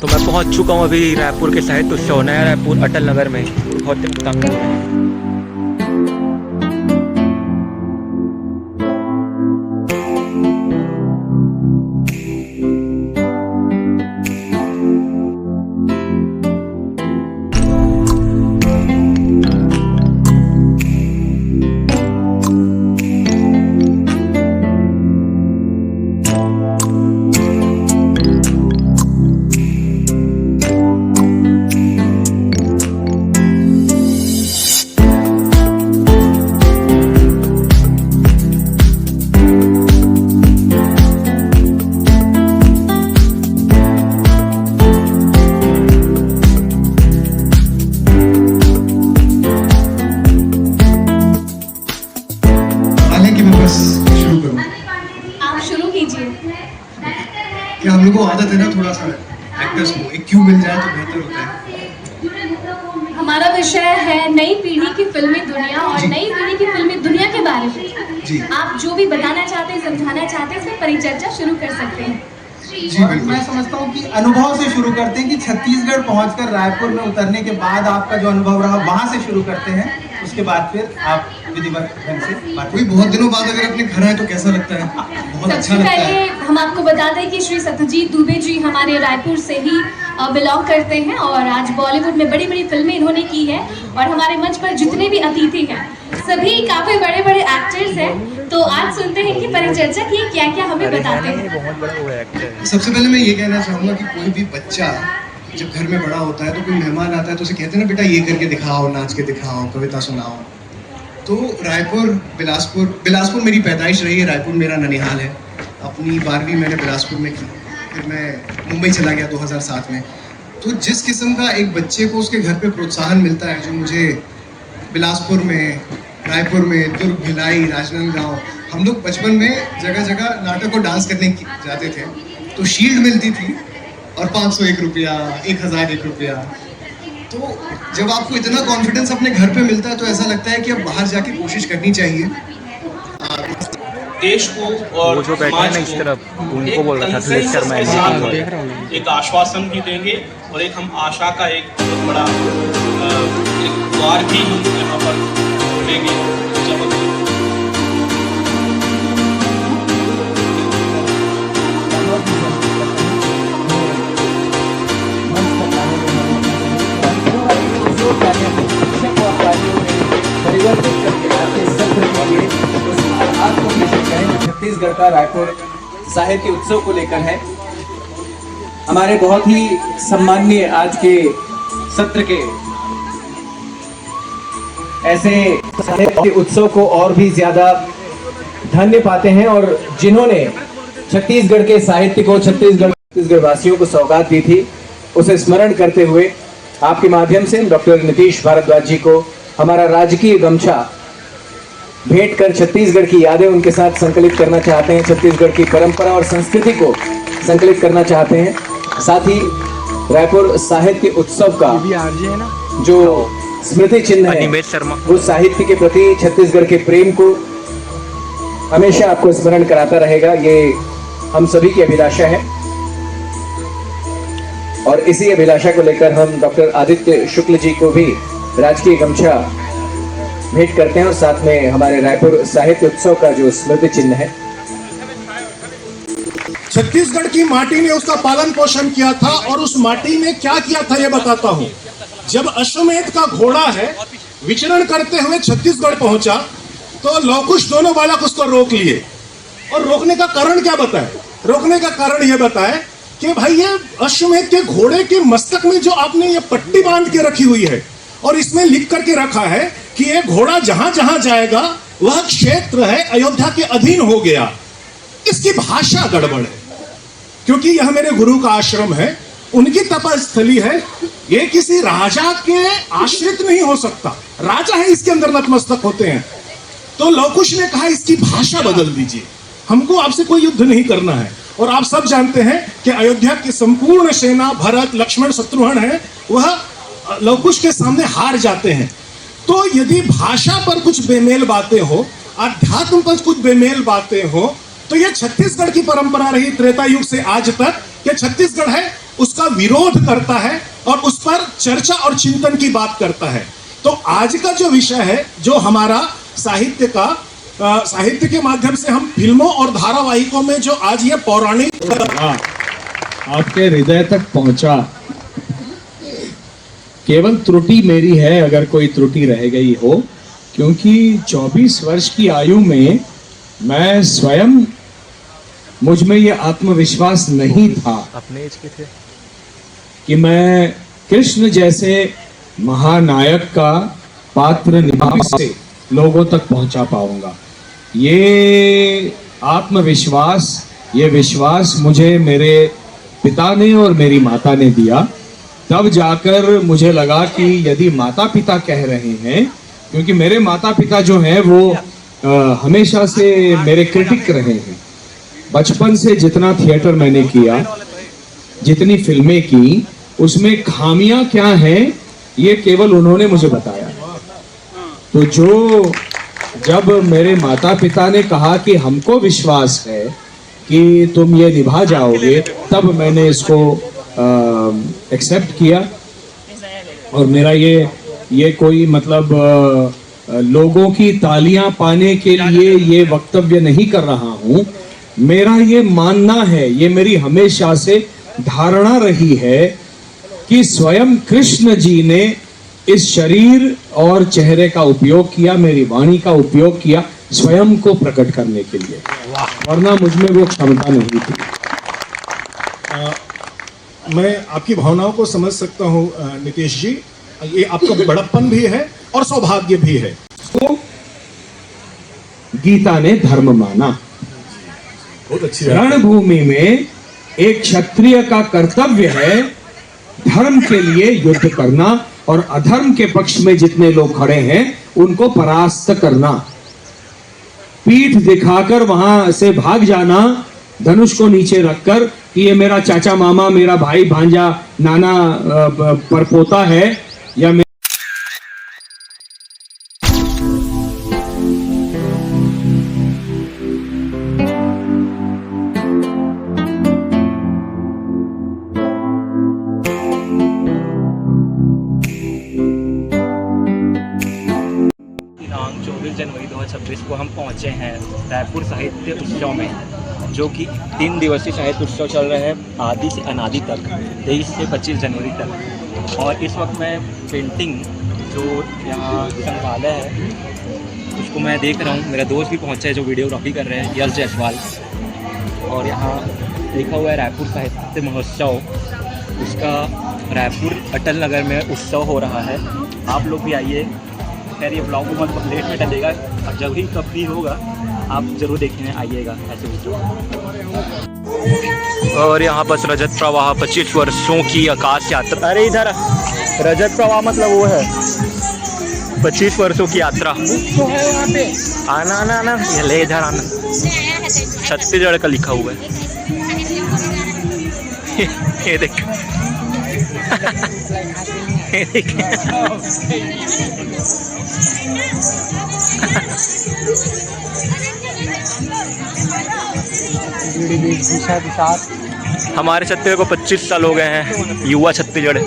तो मैं पहुंच चुका हूं अभी रायपुर के साहित्य उत्सव, नया रायपुर अटल नगर में होते हैं। क्या हम लोग को आदत है ना थोड़ा सा एक्टर्स को एक क्यों मिल जाए तो बेहतर होता है। हमारा विषय है नई पीढ़ी की फिल्मी दुनिया और नई पीढ़ी की फिल्मी दुनिया के बारे में आप जो भी बताना चाहते हैं, समझाना चाहते हैं, इसमें परिचर्चा शुरू कर सकते हैं। जी मैं समझता हूँ कि अनुभव से शुरू करते हैं कि छत्तीसगढ़ पहुंचकर रायपुर में उतरने के बाद आपका जो अनुभव रहा वहां से शुरू करते हैं, उसके बाद फिर आप विधिवत ढंग से बात। कोई बहुत दिनों बाद अगर अपने घर आए तो कैसा लगता है? बहुत अच्छा लगता है। पहले हम आपको बता दें कि श्री सत्यजीत दुबे जी हमारे रायपुर से ही बिलोंग करते हैं और आज बॉलीवुड में बड़ी बड़ी फिल्में इन्होंने की है और हमारे मंच पर जितने भी अतिथि हैं सभी काफी बड़े बड़े एक्टर्स हैं। तो आज सुनते हैं कि परिचर्चा की क्या क्या हमें बताते हैं। सबसे पहले मैं ये कहना चाहूँगा कि कोई भी बच्चा जब घर में बड़ा होता है तो कोई मेहमान आता है तो उसे कहते हैं ना बेटा ये करके दिखाओ, नाच के दिखाओ, कविता सुनाओ। तो रायपुर बिलासपुर मेरी पैदाइश रही है, रायपुर मेरा ननिहाल है। अपनी 12वीं मैंने बिलासपुर में की, फिर मैं मुंबई चला गया 2007 में। तो जिस किस्म का एक बच्चे को उसके घर पे प्रोत्साहन मिलता है जो मुझे बिलासपुर में, रायपुर में, दुर्ग, भिलाई, राजनांदगांव, हम लोग बचपन में जगह जगह नाटक और डांस करने जाते थे तो शील्ड मिलती थी और 501 रुपया, 1001 रुपया। तो जब आपको इतना कॉन्फिडेंस अपने घर पे मिलता है तो ऐसा लगता है कि अब बाहर जाके कोशिश करनी चाहिए। देश को और समाज इस तरफ उनको बोल रहा था एक आश्वासन भी देंगे और एक हम आशा का एक बहुत बड़ा एक द्वार भी हम यहाँ पर खोलेंगे। छत्तीसगढ़ का रायपुर साहित्य उत्सव को लेकर है। हमारे बहुत ही सम्माननीय आज के सत्र के ऐसे साहित्य उत्सव को और भी ज्यादा धन्य पाते हैं और जिन्होंने छत्तीसगढ़ के साहित्य को छत्तीसगढ़ वासियों को सौगात दी थी उसे स्मरण करते हुए आपके माध्यम से डॉक्टर नीतीश भारद्वाज जी को हमारा राजकीय गमछा भेंट कर छत्तीसगढ़ की यादें उनके साथ संकलित करना चाहते हैं, छत्तीसगढ़ की परंपरा और संस्कृति को संकलित करना चाहते हैं। साथ ही रायपुर साहित्य उत्सव का जो स्मृति चिन्ह है वो साहित्य के प्रति छत्तीसगढ़ के प्रेम को हमेशा आपको स्मरण कराता रहेगा, ये हम सभी की अभिलाषा है। और इसी अभिलाषा को लेकर हम डॉक्टर आदित्य शुक्ल जी को भी राजकीय गमछा भेंट करते हैं और साथ में हमारे रायपुर साहित्य उत्सव का जो स्मृति चिन्ह है। छत्तीसगढ़ की माटी ने उसका पालन पोषण किया था और उस माटी में क्या किया था ये बताता हूँ। जब अश्वमेध का घोड़ा है विचरण करते हुए छत्तीसगढ़ पहुंचा तो लवकुश दोनों बालक उसको रोक लिए और रोकने का कारण क्या बताए? रोकने का कारण यह बताए कि भाई ये अश्वमेध के घोड़े के मस्तक में जो आपने ये पट्टी बांध के रखी हुई है और इसमें लिख करके रखा है कि ये घोड़ा जहां जहां जाएगा वह क्षेत्र है अयोध्या के अधीन हो गया। इसकी भाषा गड़बड़ है क्योंकि यह मेरे गुरु का आश्रम है, उनकी तपस्थली है, ये किसी राजा के आश्रित नहीं हो सकता। राजा है इसके अंदर नतमस्तक होते हैं। तो लवकुश ने कहा इसकी भाषा बदल दीजिए, हमको आपसे कोई युद्ध नहीं करना है। और आप सब जानते हैं कि अयोध्या की संपूर्ण सेना भरत, लक्ष्मण, शत्रुघ्न है वह लवकुश के सामने हार जाते हैं। तो यदि भाषा पर कुछ बेमेल बातें हो, अध्यात्म पर कुछ बेमेल बातें हो, तो यह छत्तीसगढ़ की परंपरा रही त्रेता युग से आज तक कि छत्तीसगढ़ है उसका विरोध करता है और उस पर चर्चा और चिंतन की बात करता है। तो आज का जो विषय है, जो हमारा साहित्य का साहित्य के माध्यम से हम फिल्मों और धारावाहिकों में जो आज ये पौराणिक आपके हृदय तक पहुंचा। केवल त्रुटि मेरी है, अगर कोई त्रुटि रह गई हो, क्योंकि 24 वर्ष की आयु में मैं स्वयं, मुझ में ये आत्मविश्वास नहीं था अपने एज के थे कि मैं कृष्ण जैसे महानायक का पात्र निभा से लोगों तक पहुंचा पाऊंगा। ये आत्मविश्वास, ये विश्वास मुझे मेरे पिता ने और मेरी माता ने दिया। तब जाकर मुझे लगा कि यदि माता पिता कह रहे हैं, क्योंकि मेरे माता पिता जो हैं वो हमेशा से मेरे क्रिटिक रहे हैं। बचपन से जितना थिएटर मैंने किया, जितनी फिल्में की, उसमें खामियां क्या हैं ये केवल उन्होंने मुझे बताया। तो जब मेरे माता पिता ने कहा कि हमको विश्वास है कि तुम ये निभा जाओगे, तब मैंने इसको एक्सेप्ट किया। और मेरा ये कोई मतलब लोगों की तालियां पाने के लिए ये वक्तव्य नहीं कर रहा हूं। मेरा ये मानना है, ये मेरी हमेशा से धारणा रही है कि स्वयं कृष्ण जी ने इस शरीर और चेहरे का उपयोग किया, मेरी वाणी का उपयोग किया स्वयं को प्रकट करने के लिए, वरना मुझमें वो क्षमता नहीं थी। मैं आपकी भावनाओं को समझ सकता हूं नितेश जी। ये आपका बड़प्पन भी है और सौभाग्य भी है। तो गीता ने धर्म माना। बहुत अच्छी बात। रणभूमि में एक क्षत्रिय का कर्तव्य है धर्म के लिए युद्ध करना और अधर्म के पक्ष में जितने लोग खड़े हैं उनको परास्त करना। पीठ दिखाकर वहां से भाग जाना, धनुष को नीचे रखकर कि ये मेरा चाचा मामा, मेरा भाई भांजा, नाना परपोता है, या दिनांक 24 जनवरी 2026 को हम पहुंचे हैं रायपुर साहित्य उत्सव में, जो कि 3 दिवसीय साहित्य उत्सव चल रहा है आदि से अनादि तक, 23 से 25 जनवरी तक। और इस वक्त मैं पेंटिंग जो यहाँ संग्रहालय है उसको मैं देख रहा हूँ। मेरा दोस्त भी पहुँचा है जो वीडियोग्राफी कर रहे हैं, यश जायसवाल। और यहाँ लिखा हुआ है रायपुर साहित्य महोत्सव, उसका रायपुर अटल नगर में उत्सव हो रहा है। आप लोग भी आइए। खैर ये ब्लॉग बहुत लेट में डलेगा, और जब ही कब भी होगा आप ज़रूर देखने आइएगा ऐसे वीडियो। और यहाँ बस रजत प्रवाह 25 वर्षों की आकाश यात्रा। अरे इधर रजत प्रवाह मतलब वो है 25 वर्षों की यात्रा। आना आना आना, ये ले इधर आना। छत्तीसगढ़ का लिखा हुआ है। ये देख ये देख हमारे छत्तीसगढ़ को 25 साल हो गए हैं, युवा छत्तीसगढ़।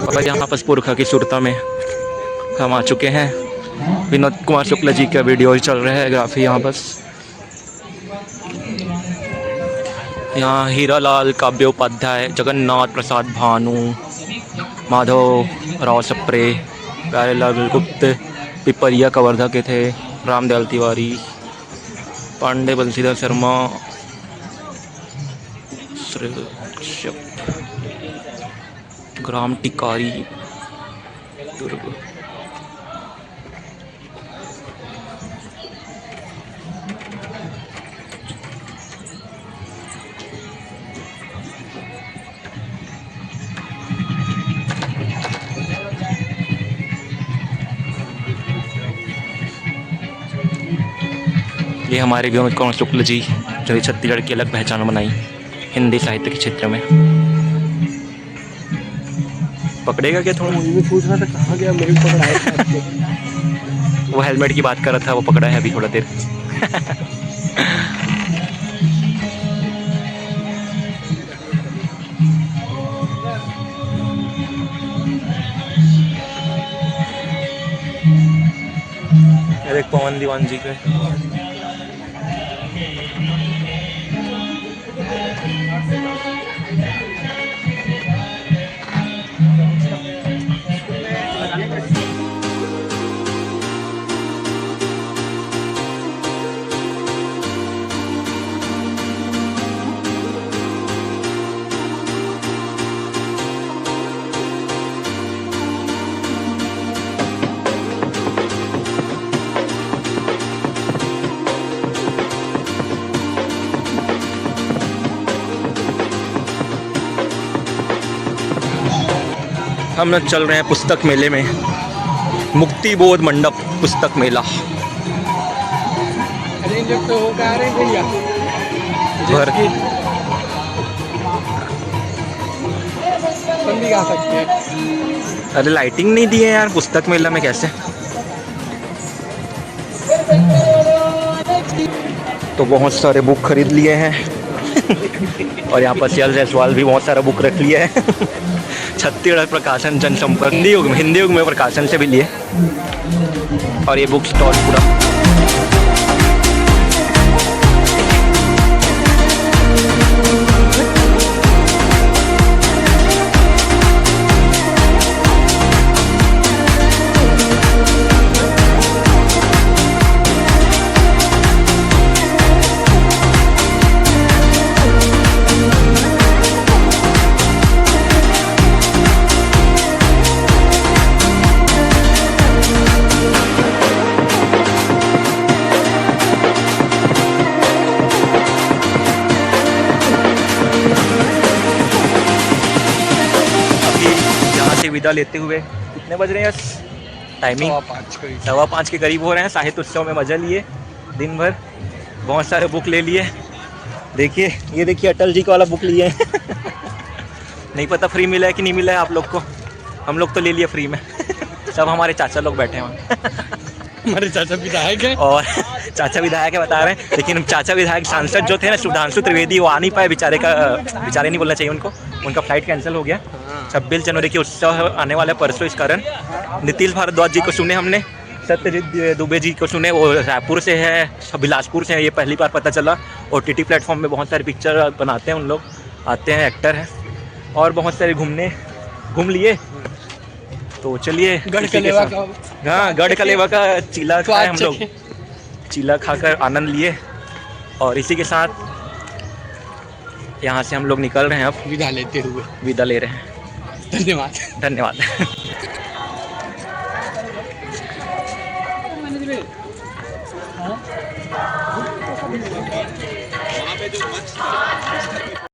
और यहाँ पर पुरखा की सुरता में हम आ चुके हैं। विनोद कुमार शुक्ला जी का वीडियो चल रहा है, ग्राफी यहाँ बस। यहाँ हीरालाल काव्य उपाध्याय, जगन्नाथ प्रसाद भानु, माधव राव सप्रे, प्यारेलाल गुप्त, पिपरिया कवर्धा के थे, रामदयाल तिवारी, पांडे बंशीधर शर्मा, श्री कश्यप, ग्राम टिकारी, दुर्ग। ये हमारे विनोद कुमार शुक्ल जी, जो छत्तीसगढ़ की अलग पहचान बनाई हिंदी साहित्य के क्षेत्र में। पकड़ेगा क्या थोड़ा? मुझे पूछ रहा था कहाँ गया, मेरे को पकड़ाया। वो हेलमेट की बात कर रहा था, वो पकड़ा है अभी थोड़ा देर। अरे पवन दीवान जी के हम लोग चल रहे हैं पुस्तक मेले में, मुक्ति बोध मंडप पुस्तक मेला। भर अरे लाइटिंग नहीं दी है यार पुस्तक मेला में, कैसे? तो बहुत सारे बुक खरीद लिए हैं और यहाँ पर सियाल जायसवाल भी बहुत सारा बुक रख लिया है। छत्तीसगढ़ प्रकाशन जनसंपर्क हिंदी युग में प्रकाशन से भी लिए। और ये बुक स्टॉल पूरा विदा लेते हुए कितने बज रहे हैं टाइमिंग? 5:15 के करीब हो रहे हैं। साहित्य उत्सव में मजा लिए दिन भर, बहुत सारे बुक ले लिए। देखिए ये देखिए अटल जी का वाला बुक लिए हैं। नहीं पता फ्री मिला है कि नहीं मिला है आप लोग को, हम लोग तो ले लिए फ्री में। सब हमारे चाचा लोग बैठे हैं हमारे चाचा विधायक हैं और चाचा विधायक है बता रहे हैं, लेकिन चाचा विधायक सांसद जो थे ना सुधांशु त्रिवेदी, वो आ नहीं पाए बेचारे बेचारे नहीं बोलना चाहिए उनको, उनका फ्लाइट कैंसिल हो गया। 26 जनवरी के उत्सव आने वाले परसों, इस कारण नीतीश भारद्वाज जी को सुने हमने, सत्यजीत दुबे जी को सुने, वो रायपुर से है, बिलासपुर से है, ये पहली बार पता चला। OTT प्लेटफॉर्म में बहुत सारे पिक्चर बनाते हैं उन लोग, आते हैं, एक्टर हैं, और बहुत सारे घूम लिए। तो चलिए गढ़ कलेवा का, हाँ गढ़ कलेवा का चीला खाए हम लोग, चीला खाकर आनंद लिए। और इसी के साथ यहाँ से हम लोग निकल रहे हैं, अब विदा लेते हुए विदा ले रहे हैं। धन्यवाद। धन्यवाद। वहाँ पे जो